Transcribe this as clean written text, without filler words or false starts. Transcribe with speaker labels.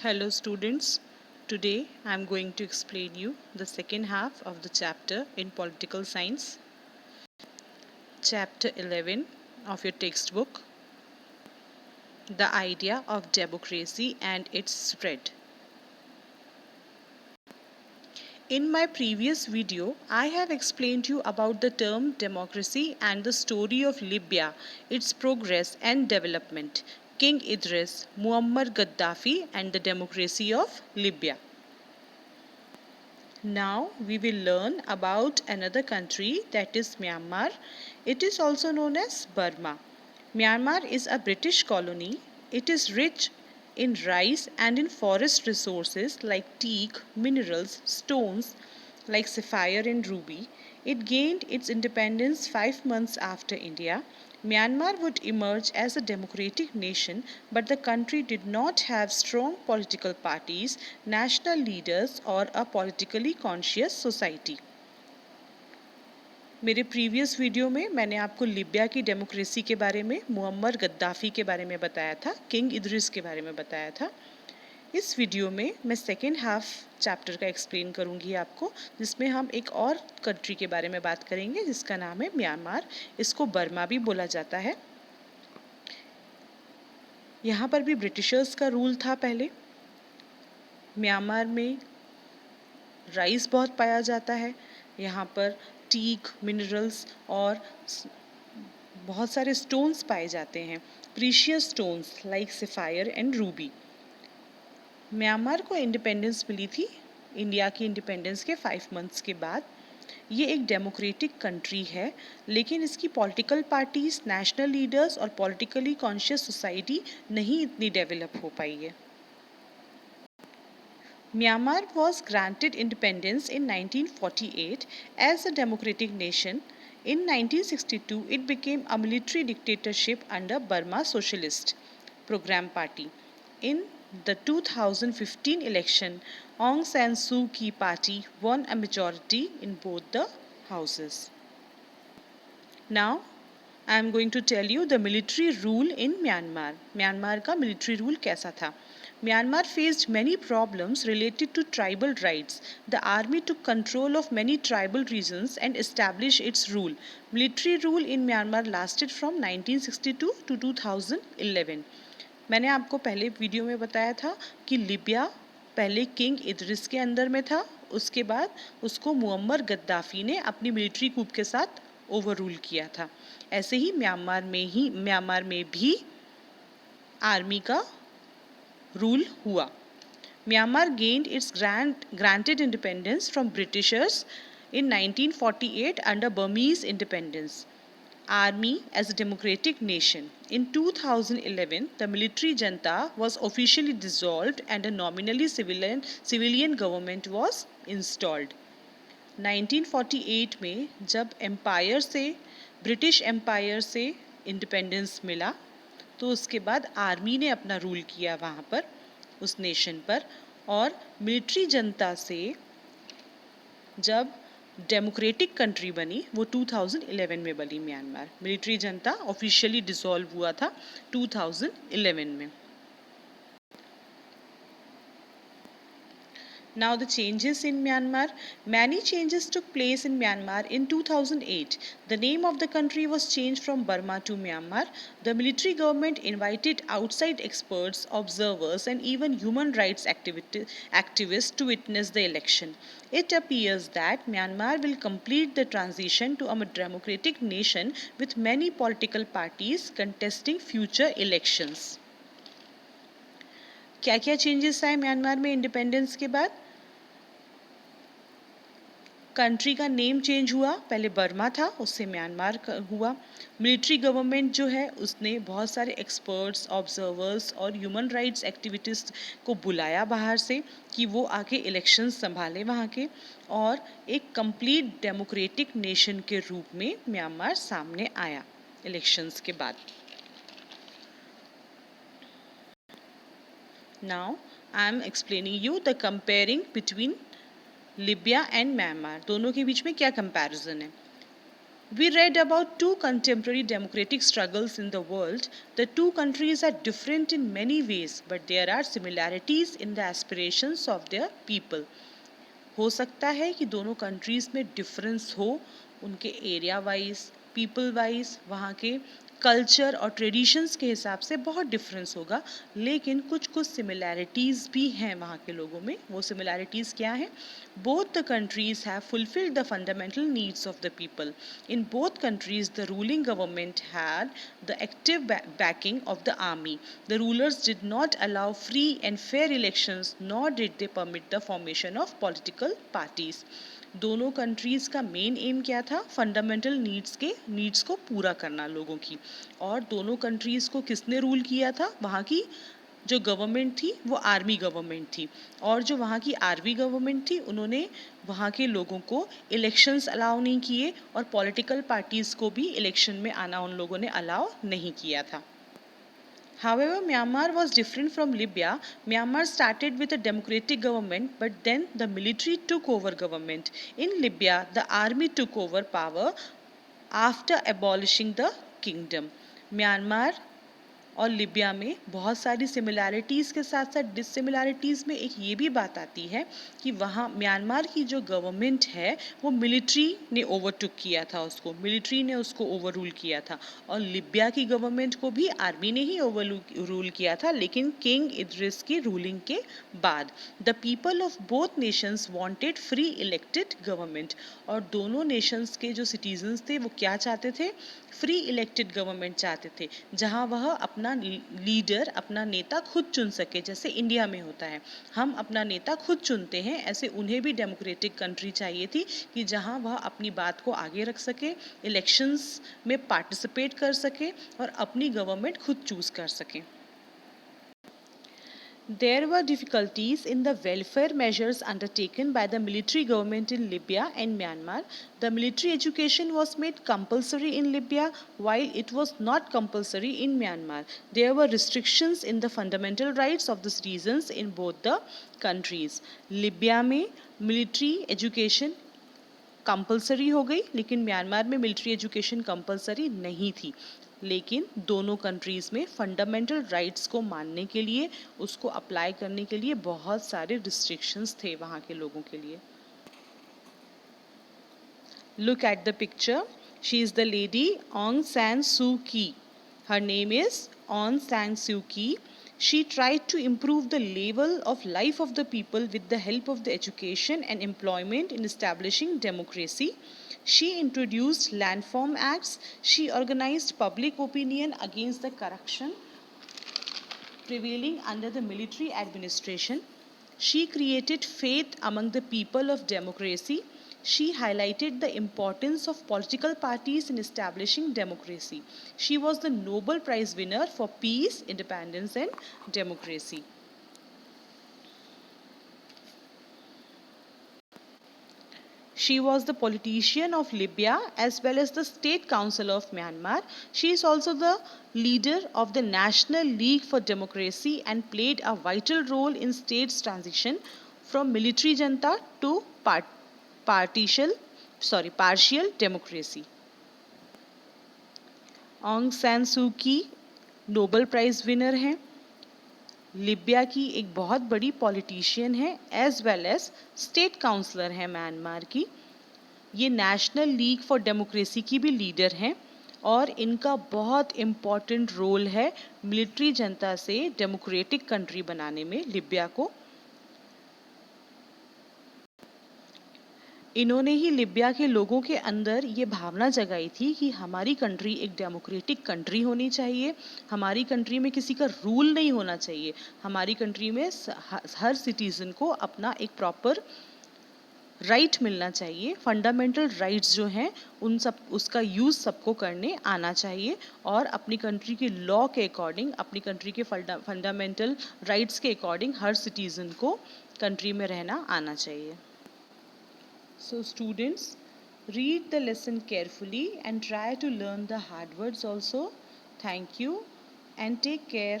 Speaker 1: Hello students, today I am going to explain you the second half of the chapter in political science, chapter 11 of your textbook, the idea of democracy and its spread. In my previous video, I have explained you about the term democracy and the story of Libya, its progress and development, King Idris, Muammar Gaddafi and the democracy of Libya. Now we will learn about another country, that is Myanmar. It is also known as Burma. Myanmar is a British colony. It is rich in rice and in forest resources like teak, minerals, stones like sapphire and ruby. It gained its independence 5 months after India. Myanmar would emerge as a democratic nation, but the country did not have strong political parties, national leaders, or a politically conscious society. मेरे previous video में मैंने आपको लिबिया की democracy के बारे में, Muammar Gaddafi के बारे में बताया था, किंग इदरिस के बारे में बताया था। इस वीडियो में मैं सेकेंड हाफ चैप्टर का एक्सप्लेन करूंगी आपको, जिसमें हम एक और कंट्री के बारे में बात करेंगे जिसका नाम है म्यांमार। इसको बर्मा भी बोला जाता है। यहाँ पर भी ब्रिटिशर्स का रूल था पहले। म्यांमार में राइस बहुत पाया जाता है। यहाँ पर टीक, मिनरल्स और बहुत सारे स्टोन्स पाए जाते हैं, precious stones like sapphire and Ruby. Myanmar को इंडिपेंडेंस मिली थी इंडिया की इंडिपेंडेंस के 5 मंथ्स के बाद। ये एक डेमोक्रेटिक कंट्री है, लेकिन इसकी पॉलिटिकल पार्टीज, नेशनल लीडर्स और पॉलिटिकली कॉन्शियस सोसाइटी नहीं इतनी डेवलप हो पाई है। Myanmar was granted independence in 1948 as a democratic nation. In 1962, it became a military dictatorship under Burma Socialist Program Party. In the 2015 election, Aung San Suu Kyi party won a majority in both the houses. Now, I am going to tell you the military rule in Myanmar. Myanmar का military rule कैसा था? Myanmar faced many problems related to tribal rights. The army took control of many tribal regions and established its rule. Military rule in Myanmar lasted from 1962 to 2011. मैंने आपको पहले video में बताया था कि लिबिया पहले किंग इदरिस के अंदर में था, उसके बाद उसको मुअम्मर गद्दाफ़ी ने अपनी मिलिट्री कूप के साथ ओवर रूल किया था। ऐसे ही म्यांमार में भी आर्मी का रूल हुआ। Myanmar gained its granted independence from Britishers in 1948 under Burmese independence. Army as a democratic nation. In 2011, the military junta was officially dissolved and a nominally civilian government was installed. 1948 में जब empire से, British empire से independence मिला, तो उसके बाद army ने अपना रूल किया वहाँ पर, उस नेशन पर, और मिलिट्री जनता से जब डेमोक्रेटिक कंट्री बनी वो 2011 में बनी म्यांमार। मिलिट्री जनता ऑफिशियली डिसॉल्व हुआ था 2011 में। Now the changes in Myanmar. Many changes took place in Myanmar in 2008. The name of the country was changed from Burma to Myanmar. The military government invited outside experts, observers and even human rights activists to witness the election. It appears that Myanmar will complete the transition to a democratic nation with many political parties contesting future elections. क्या क्या changes आए Myanmar में independence के बाद? Country का name change हुआ, पहले Burma था, उससे म्यांमार हुआ। मिलिट्री गवर्नमेंट जो है उसने बहुत सारे एक्सपर्ट्स, ऑब्जर्वर्स और ह्यूमन राइट्स एक्टिविटीज़ को बुलाया बाहर से कि वो आके इलेक्शंस संभालें वहाँ के, और एक कंप्लीट डेमोक्रेटिक नेशन के रूप में म्यांमार सामने आया इलेक्शंस के बाद। Now I am explaining you the comparing between Libya and Myanmar, दोनों के बीच में क्या कंपैरिजन है। We read about two contemporary democratic struggles in the world. The two countries are different in many ways, but there are similarities in the aspirations of their people. हो सकता है कि दोनों कंट्रीज़ में डिफरेंस हो उनके area wise, people wise, वहाँ के कल्चर और ट्रेडिशंस के हिसाब से बहुत डिफरेंस होगा, लेकिन कुछ कुछ सिमिलैरिटीज़ भी हैं वहाँ के लोगों में. वो सिमिलैरिटीज़ क्या हैं? Both the countries have fulfilled the fundamental needs of the people. In both countries, the ruling government had the active backing of the army. The rulers did not allow free and fair elections, nor did they permit the formation of political parties. दोनों countries का main M क्या था? Fundamental needs को पूरा करना लोगों की. और दोनों कंट्रीज़ को किसने रूल किया था? वहाँ की जो गवर्नमेंट थी वो आर्मी गवर्नमेंट थी. और जो वहाँ की आर्मी गवर्नमेंट थी उन्होंने वहाँ के लोगों को इलेक्शंस अलाउ नहीं किए और पॉलिटिकल पार्टीज़ को भी इलेक्शन में आना उन लोगों ने अलाउ नहीं किया था. However, Myanmar was different from Libya. Myanmar started with a democratic government, but then the military took over government. In Libya, the army took over power after abolishing the kingdom. Myanmar और लिबिया में बहुत सारी similarities के साथ साथ डिससिमिलैरिटीज़ में एक ये भी बात आती है कि वहाँ म्यांमार की जो गवर्नमेंट है वो मिलिट्री ने ओवरटुक किया था उसको, मिलिट्री ने उसको ओवर रूल किया था. और लिबिया की गवर्नमेंट को भी आर्मी ने ही ओवर रूल किया था, लेकिन किंग इद्रिस की रूलिंग के बाद. The people of both Nations wanted free elected government. और दोनों नेशंस के जो सिटीजन्स थे वो क्या चाहते थे? फ्री इलेक्टेड गवर्नमेंट चाहते थे, जहां वह अपना लीडर, अपना नेता खुद चुन सके. जैसे इंडिया में होता है, हम अपना नेता खुद चुनते हैं, ऐसे उन्हें भी डेमोक्रेटिक कंट्री चाहिए थी कि जहां वह अपनी बात को आगे रख सके, इलेक्शंस में पार्टिसिपेट कर सके और अपनी गवर्नमेंट खुद चूज कर सके. There were difficulties in the welfare measures undertaken by the military government in Libya and Myanmar. The military education was made compulsory in Libya while it was not compulsory in Myanmar. There were restrictions in the fundamental rights of the citizens in both the countries. Libya में military education compulsory हो गई, लेकिन Myanmar में military education compulsory नहीं थी. लेकिन दोनों countries में फंडामेंटल राइट्स को मानने के लिए, उसको अप्लाई करने के लिए बहुत सारे रिस्ट्रिक्शंस थे वहाँ के लोगों के लिए. Look at the picture. She is the lady Aung San Suu Kyi. Her name is Aung San Suu Kyi. She tried to improve the level of life of the people with the help of the education and employment in establishing democracy. She introduced landform acts. She organized public opinion against the corruption prevailing under the military administration. She created faith among the people of democracy. She highlighted the importance of political parties in establishing democracy. She was the Nobel Prize winner for peace, independence, and democracy. She was the politician of Libya as well as the State Council of Myanmar. She is also the leader of the National League for Democracy and played a vital role in state's transition from military junta to partial democracy. Aung San Suu की Nobel prize winner हैं, लिबिया की एक बहुत बड़ी politician है as well as state counsellor हैं Myanmar की. ये नेशनल लीग फॉर डेमोक्रेसी की भी लीडर हैं और इनका बहुत इम्पॉर्टेंट रोल है मिलिट्री जनता से डेमोक्रेटिक कंट्री बनाने में लिबिया को. इन्होंने ही लिबिया के लोगों के अंदर ये भावना जगाई थी कि हमारी कंट्री एक डेमोक्रेटिक कंट्री होनी चाहिए, हमारी कंट्री में किसी का रूल नहीं होना चाहिए, हमारी कंट्री में हर सिटीज़न को अपना एक प्रॉपर राइट मिलना चाहिए, फंडामेंटल राइट्स जो हैं उन सब उसका यूज़ सबको करने आना चाहिए और अपनी कंट्री के लॉ के अकॉर्डिंग, अपनी कंट्री के फंडामेंटल राइट्स के अकॉर्डिंग हर सिटीज़न को कंट्री में रहना आना चाहिए. So students, read the lesson carefully and try to learn the hard words also. Thank you and take care.